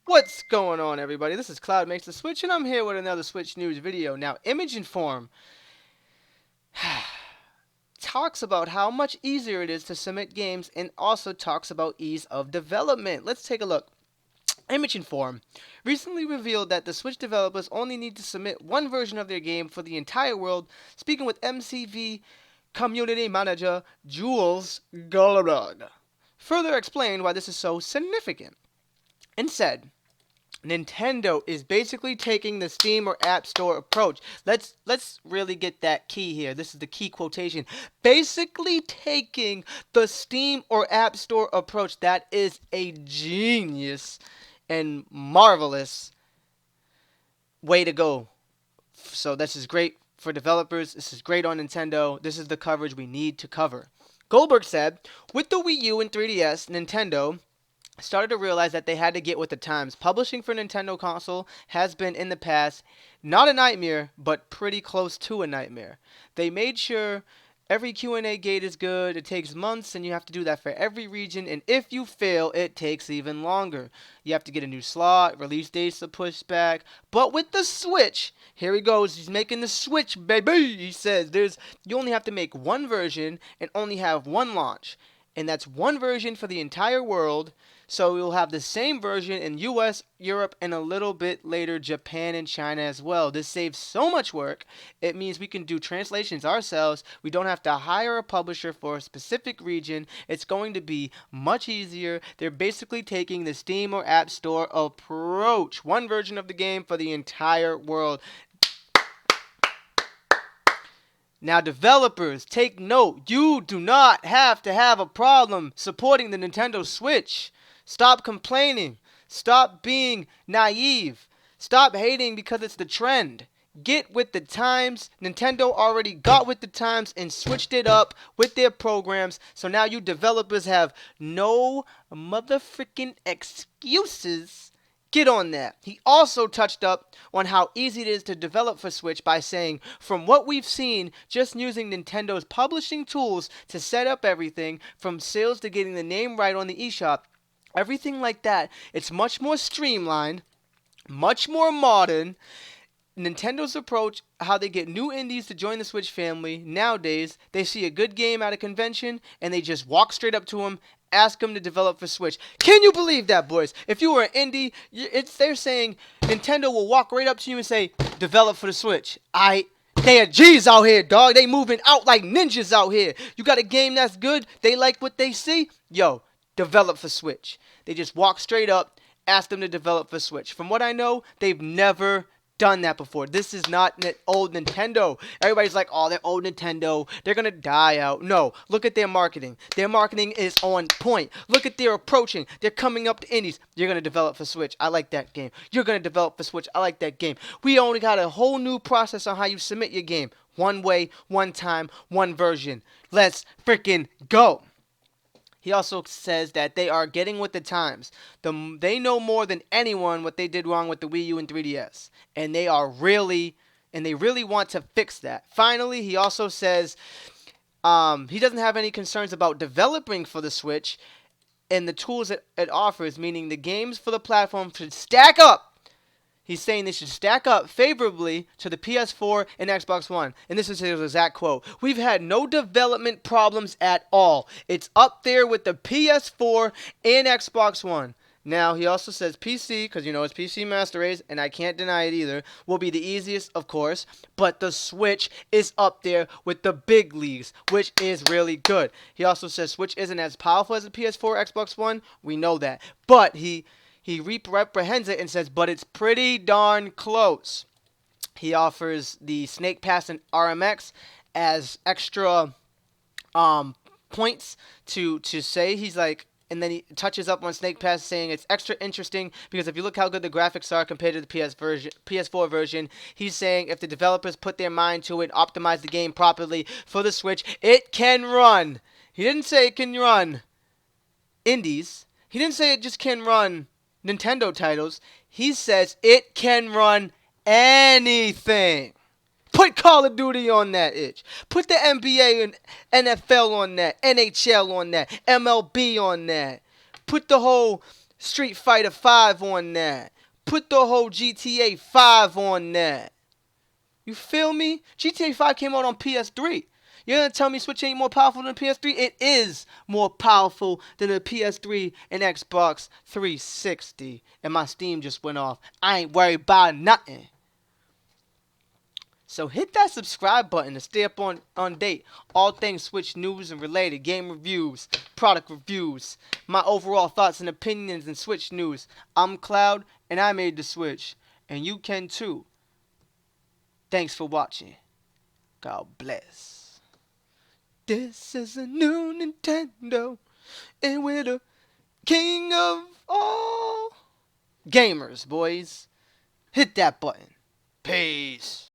What's going on, everybody? This is Cloud Makes the Switch, and I'm here with another Switch News video. Now, Image Inform talks about how much easier it is to submit games and also talks about ease of development. Let's take a look. Image Inform recently revealed that the Switch developers only need to submit one version of their game for the entire world, speaking with MCV Community Manager Jules Goldberg. Further explained why this is so significant and said, Nintendo is basically taking the Steam or App Store approach. Let's really get that key here. This is the key quotation. Basically taking the Steam or App Store approach. That is a genius and marvelous way to go. So this is great for developers. This is great on Nintendo. This is the coverage we need to cover. Goldberg said, with the Wii U and 3DS, Nintendo started to realize that they had to get with the times. Publishing for Nintendo console has been in the past not a nightmare, but pretty close to a nightmare. They made sure every Q&A gate is good. It takes months and you have to do that for every region, and if you fail, it takes even longer. You have to get a new slot, release dates are pushed back. But with the Switch, here he goes. He's making the Switch, baby. He says you only have to make one version and only have one launch. And that's one version for the entire world. So we'll have the same version in US, Europe, and a little bit later Japan and China as well. This saves so much work. It means we can do translations ourselves. We don't have to hire a publisher for a specific region. It's going to be much easier. They're basically taking the Steam or App Store approach. One version of the game for the entire world. Now, developers, take note. You do not have to have a problem supporting the Nintendo Switch. Stop complaining. Stop being naive. Stop hating because it's the trend. Get with the times. Nintendo already got with the times and switched it up with their programs. So now you developers have no motherfucking excuses. Get on that. He also touched up on how easy it is to develop for Switch by saying, from what we've seen, just using Nintendo's publishing tools to set up everything, from sales to getting the name right on the eShop, everything like that, it's much more streamlined, much more modern. Nintendo's approach, how they get new indies to join the Switch family, nowadays, they see a good game at a convention and they just walk straight up to them, ask them to develop for Switch. Can you believe that, boys? If you were an indie, they're saying Nintendo will walk right up to you and say, develop for the Switch. They are G's out here, dog. They moving out like ninjas out here. You got a game that's good, they like what they see, yo, develop for Switch. They just walk straight up, ask them to develop for Switch. From what I know, they've never done that before. This is not old Nintendo. Everybody's like, oh, they're old Nintendo. They're going to die out. No, look at their marketing. Their marketing is on point. Look at their approaching. They're coming up to indies. You're going to develop for Switch. I like that game. You're going to develop for Switch. I like that game. We only got a whole new process on how you submit your game. One way, one time, one version. Let's freaking go. He also says that they are getting with the times. They know more than anyone what they did wrong with the Wii U and 3DS. And they really want to fix that. Finally, he also says he doesn't have any concerns about developing for the Switch and the tools it offers, meaning the games for the platform should stack up. He's saying they should stack up favorably to the PS4 and Xbox One. And this is his exact quote. We've had no development problems at all. It's up there with the PS4 and Xbox One. Now, he also says PC, because it's PC Master Race, and I can't deny it either, will be the easiest, of course. But the Switch is up there with the big leagues, which is really good. He also says Switch isn't as powerful as the PS4 or Xbox One. We know that. But he reprehends it and says, but it's pretty darn close. He offers the Snake Pass and RMX as extra points to say. He's like, and then he touches up on Snake Pass saying it's extra interesting because if you look how good the graphics are compared to the PS4 version, he's saying if the developers put their mind to it, optimize the game properly for the Switch, it can run. He didn't say it can run indies. He didn't say it just can run Nintendo titles. He says it can run anything. Put Call of Duty on that itch. Put the NBA and NFL on that. NHL on that. MLB on that. Put the whole Street Fighter 5 on that. Put the whole GTA 5 on that. You feel me? GTA 5 came out on PS3. You're gonna tell me Switch ain't more powerful than PS3? It is more powerful than the PS3 and Xbox 360. And my Steam just went off. I ain't worried about nothing. So hit that subscribe button to stay up on date. All things Switch news and related, game reviews, product reviews, my overall thoughts and opinions in Switch news. I'm Cloud, and I made the Switch. And you can too. Thanks for watching. God bless. This is a new Nintendo, and we're the king of all gamers, boys. Hit that button. Peace.